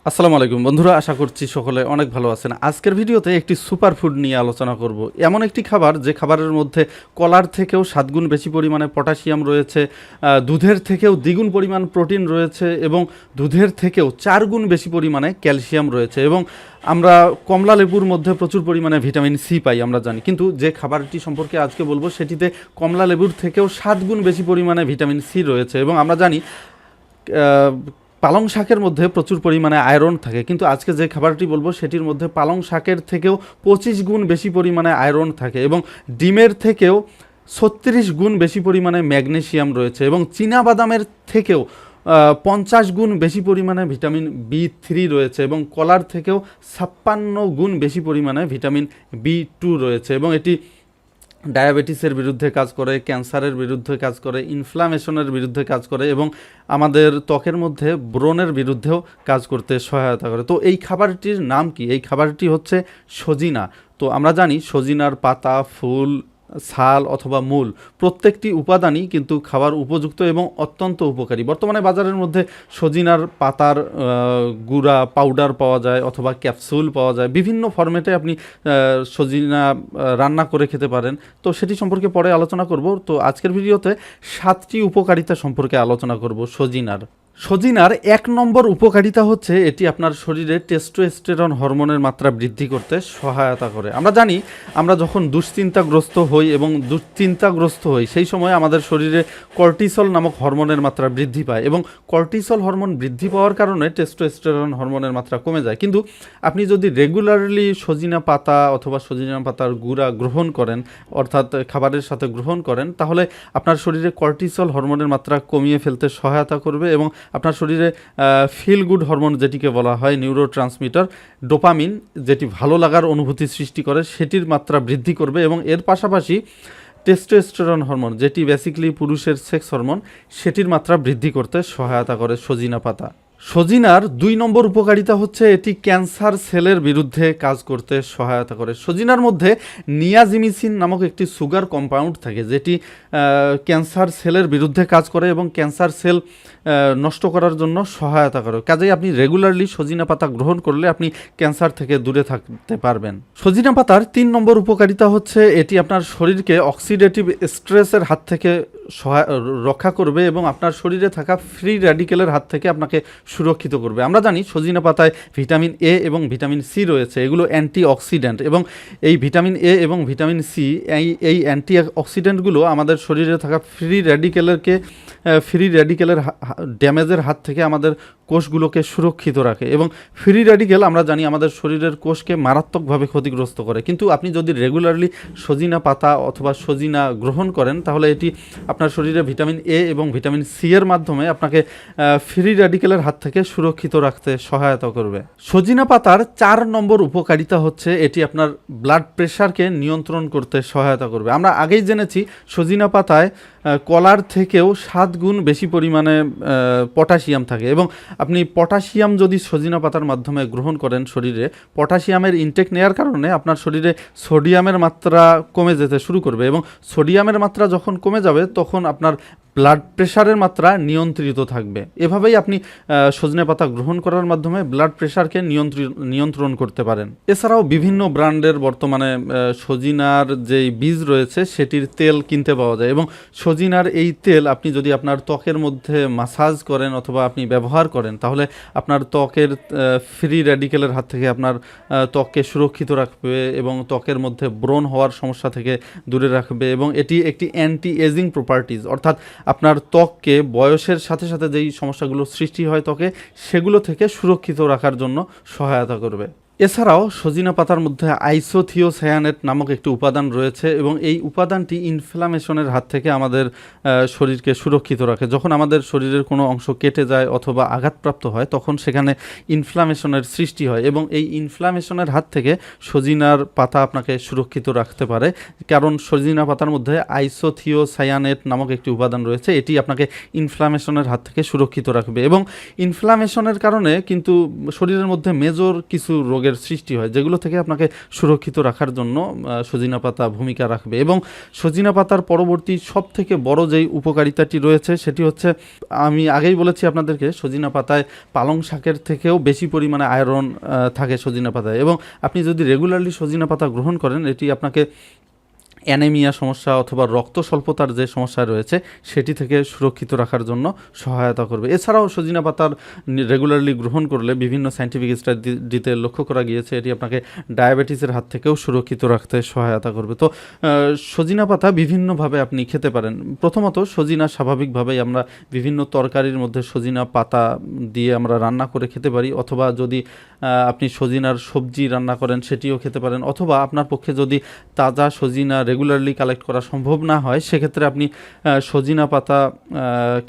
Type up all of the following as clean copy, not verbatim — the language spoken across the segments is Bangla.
আসসালামু আলাইকুম বন্ধুরা, আশা করছি সকলে অনেক ভালো আছেন। আজকের ভিডিওতে একটি সুপারফুড নিয়ে আলোচনা করব। এমন একটি খাবার যে খাবারের মধ্যে কলার থেকেও 7 গুণ বেশি পরিমাণে পটাশিয়াম রয়েছে, দুধের থেকেও দ্বিগুণ পরিমাণ প্রোটিন রয়েছে এবং দুধের থেকেও 4 গুণ বেশি পরিমাণে ক্যালসিয়াম রয়েছে এবং আমরা কমলা লেবুর মধ্যে প্রচুর পরিমাণে ভিটামিন সি পাই আমরা জানি, কিন্তু যে খাবারটি সম্পর্কে আজকে বলবো সেটিতে কমলা লেবুর থেকেও 7 গুণ বেশি পরিমাণে ভিটামিন সি রয়েছে এবং আমরা জানি পালং শাকের মধ্যে প্রচুর পরিমাণে আয়রন থাকে, কিন্তু আজকে যে খাবারটি বলবো সেটির মধ্যে পালং শাকের থেকেও 25 গুণ বেশি পরিমাণে আয়রন থাকে এবং ডিমের থেকেও 36 গুণ বেশি পরিমাণে ম্যাগনেসিয়াম রয়েছে এবং চীনা বাদামের থেকেও 50 গুণ বেশি পরিমাণে ভিটামিন B3 রয়েছে এবং কলার থেকেও 56 গুণ বেশি পরিমাণে ভিটামিন B2 রয়েছে এবং এটি ডায়াবেটিসের বিরুদ্ধে কাজ করে, ক্যান্সারের বিরুদ্ধে কাজ করে, ইনফ্লামেশনের বিরুদ্ধে কাজ করে এবং আমাদের ত্বকের মধ্যে ব্রণের বিরুদ্ধেও কাজ করতে সহায়তা করে। তো এই খাবারটির নাম কি? এই খাবারটি হচ্ছে সজিনা। তো আমরা জানি সজিনার পাতা, ফুল, ছাল অথবা মূল প্রত্যেকটি উপাদানই কিন্তু খাবার উপযুক্ত এবং অত্যন্ত উপকারী। বর্তমানে বাজারের মধ্যে সজিনার পাতার গুঁড়া পাউডার পাওয়া যায় অথবা ক্যাপসুল পাওয়া যায়, বিভিন্ন ফরম্যাটে আপনি সজিনা রান্না করে খেতে পারেন। তো সেটি সম্পর্কে পরে আলোচনা করব। তো আজকের ভিডিওতে 7টি উপকারিতা সম্পর্কে আলোচনা করব সজিনার 1 নম্বর উপকারিতা হচ্ছে এটি আপনার শরীরে টেস্টোস্টেরন হরমোনের মাত্রা বৃদ্ধি করতে সহায়তা করে। আমরা জানি আমরা যখন দুশ্চিন্তাগ্রস্ত হই সেই সময় আমাদের শরীরে কর্টিসল নামক হরমোনের মাত্রা বৃদ্ধি পায় এবং কর্টিসল হরমোন বৃদ্ধি পাওয়ার কারণে টেস্টোস্টেরন হরমোনের মাত্রা কমে যায়। কিন্তু আপনি যদি রেগুলারলি সজিনা পাতা অথবা সজিনা পাতার গুঁড়া গ্রহণ করেন, অর্থাৎ খাবারের সাথে গ্রহণ করেন, তাহলে আপনার শরীরে কর্টিসল হরমোনের মাত্রা কমিয়ে ফেলতে সহায়তা করবে এবং আপনার শরীরে ফিল গুড হরমোন যেটিকে বলা হয় নিউরো ট্রান্সমিটার ডোপামিন, যেটি ভালো লাগার অনুভূতি সৃষ্টি করে, সেটির মাত্রা বৃদ্ধি করবে এবং এর পাশাপাশি টেস্টোস্টেরন হরমোন, যেটি বেসিক্যালি পুরুষের সেক্স হরমোন, সেটির মাত্রা বৃদ্ধি করতে সহায়তা করে সজিনা পাতা। সজিনার 2 নম্বর উপকারিতা হচ্ছে এটি ক্যান্সার সেলের বিরুদ্ধে কাজ করতে সহায়তা করে। সজিনার মধ্যে নিয়াজিমিসিন নামক একটি সুগার কম্পাউন্ড থাকে, যেটি ক্যান্সার সেলের বিরুদ্ধে কাজ করে এবং ক্যান্সার সেল নষ্ট করার জন্য সহায়তা করে। কাজেই আপনি রেগুলারলি সজিনা পাতা গ্রহণ করলে আপনি ক্যান্সার থেকে দূরে থাকতে পারবেন। সজিনা পাতার 3 নম্বর উপকারিতা হচ্ছে এটি আপনার শরীরকে অক্সিডেটিভ স্ট্রেসের হাত থেকে রক্ষা করবে এবং আপনার শরীরে থাকা ফ্রি র্যাডিক্যালের হাত থেকে আপনাকে সুরক্ষিত করবে। আমরা জানি সজিনা পাতায় ভিটামিন এ এবং ভিটামিন সি রয়েছে, এগুলো অ্যান্টি অক্সিডেন্ট এবং এই ভিটামিন এ এবং ভিটামিন সি এই অ্যান্টি অক্সিডেন্টগুলো আমাদের শরীরে থাকা ফ্রি র্যাডিক্যালের ড্যামেজের হাত থেকে আমাদের কোষগুলোকে সুরক্ষিত রাখে এবং ফ্রি র্যাডিক্যাল আমরা জানি আমাদের শরীরের কোষকে মারাত্মকভাবে ক্ষতিগ্রস্ত করে। কিন্তু আপনি যদি রেগুলারলি সজিনা পাতা অথবা সজিনা গ্রহণ করেন, তাহলে এটি আপনার শরীরে ভিটামিন এ এবং ভিটামিন সি এর মাধ্যমে আপনাকে ফ্রি র্যাডিক্যালের হাত থেকে সুরক্ষিত রাখতে সহায়তা করবে। সজিনা পাতার 4 নম্বর উপকারিতা হচ্ছে এটি আপনার ব্লাড প্রেশারকে নিয়ন্ত্রণ করতে সহায়তা করবে। আমরা আগেই জেনেছি সজিনা পাতায় কলার থেকেও 7 গুণ বেশি পরিমাণে পটাশিয়াম থাকে এবং আপনি পটাশিয়াম যদি সজিনা পাতার মাধ্যমে গ্রহণ করেন, শরীরে পটাশিয়ামের ইনটেক নেওয়ার কারণে আপনার শরীরে সোডিয়ামের মাত্রা কমে যেতে শুরু করবে এবং সোডিয়ামের মাত্রা যখন কমে যাবে তখন আপনার ব্লাড প্রেশারের মাত্রা নিয়ন্ত্রিত থাকবে। এভাবেই আপনি সজনে পাতা গ্রহণ করার মাধ্যমে ব্লাড প্রেশারকে নিয়ন্ত্রণ করতে পারেন। এছাড়াও বিভিন্ন ব্র্যান্ডের বর্তমানে সজিনার যেই বীজ রয়েছে সেটির তেল কিনতে পাওয়া যায় এবং সজিনার এই তেল আপনি যদি আপনার ত্বকের মধ্যে মাসাজ করেন অথবা আপনি ব্যবহার করেন, তাহলে আপনার ত্বকের ফ্রি র্যাডিক্যালের হাত থেকে আপনার ত্বককে সুরক্ষিত রাখবে এবং ত্বকের মধ্যে ব্রণ হওয়ার সমস্যা থেকে দূরে রাখবে এবং এটি একটি অ্যান্টি এজিং প্রপার্টিজ, অর্থাৎ আপনার ত্বককে বয়সের সাথে সাথে যেই সমস্যাগুলো সৃষ্টি হয় ত্বকে, সেগুলো থেকে সুরক্ষিত রাখার জন্য সহায়তা করবে। এছাড়াও সজিনা পাতার মধ্যে আইসোথিওসায়ানেট নামক একটি উপাদান রয়েছে এবং এই উপাদানটি ইনফ্লামেশনের হাত থেকে আমাদের শরীরকে সুরক্ষিত রাখে। যখন আমাদের শরীরের কোনো অংশ কেটে যায় অথবা আঘাতপ্রাপ্ত হয়, তখন সেখানে ইনফ্লামেশনের সৃষ্টি হয় এবং এই ইনফ্লামেশনের হাত থেকে সজিনার পাতা আপনাকে সুরক্ষিত রাখতে পারে, কারণ সজিনা পাতার মধ্যে আইসোথিওসায়ানেট নামক একটি উপাদান রয়েছে। এটি আপনাকে ইনফ্লামেশনের হাত থেকে সুরক্ষিত রাখবে এবং ইনফ্লামেশনের কারণে কিন্তু শরীরের মধ্যে মেজর কিছু রোগের রোগের সৃষ্টি হয়, যেগুলো থেকে আপনাকে সুরক্ষিত রাখার জন্য সজিনা পাতা ভূমিকা রাখবে। এবং সজিনা পাতার পরবর্তী সব থেকে বড় যেই উপকারিতাটি রয়েছে সেটি হচ্ছে, আমি আগেই বলেছি আপনাদেরকে, সজিনা পাতায় পালং শাকের থেকেও বেশি পরিমাণে আয়রন থাকে সজিনা পাতায়। এবং আপনি যদি রেগুলারলি সজিনা পাতা গ্রহণ করেন, এটি আপনাকে অ্যানেমিয়া সমস্যা অথবা রক্ত স্বল্পতার যে সমস্যা রয়েছে সেটি থেকে সুরক্ষিত রাখার জন্য সহায়তা করবে। এছাড়াও সজিনা পাতার রেগুলারলি গ্রহণ করলে বিভিন্ন সায়েন্টিফিক স্টাডিতে লক্ষ্য করা গিয়েছে এটি আপনাকে ডায়াবেটিসের হাত থেকেও সুরক্ষিত রাখতে সহায়তা করবে। তো সজিনা পাতা বিভিন্নভাবে আপনি খেতে পারেন। প্রথমত সজিনা স্বাভাবিকভাবেই আমরা বিভিন্ন তরকারির মধ্যে সজিনা পাতা দিয়ে আমরা রান্না করে খেতে পারি, অথবা যদি আপনি সজিনার সবজি রান্না করেন সেটিও খেতে পারেন, অথবা আপনার পক্ষে যদি তাজা সজিনা রেগুলারলি কালেক্ট করা সম্ভব না হয় সেক্ষেত্রে আপনি সজিনা পাতা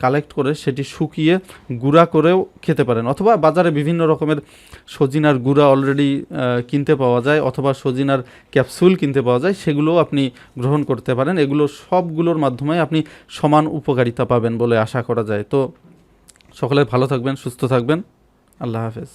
কালেক্ট করে সেটি শুকিয়ে গুঁড়া করেও খেতে পারেন, অথবা বাজারে বিভিন্ন রকমের সজিনার গুঁড়া অলরেডি কিনতে পাওয়া যায়, অথবা সজিনার ক্যাপসুল কিনতে পাওয়া যায়, সেগুলোও আপনি গ্রহণ করতে পারেন। এগুলো সবগুলোর মাধ্যমে আপনি সমান উপকারিতা পাবেন বলে আশা করা যায়। তো সকলে ভালো থাকবেন, সুস্থ থাকবেন। আল্লাহ হাফেজ।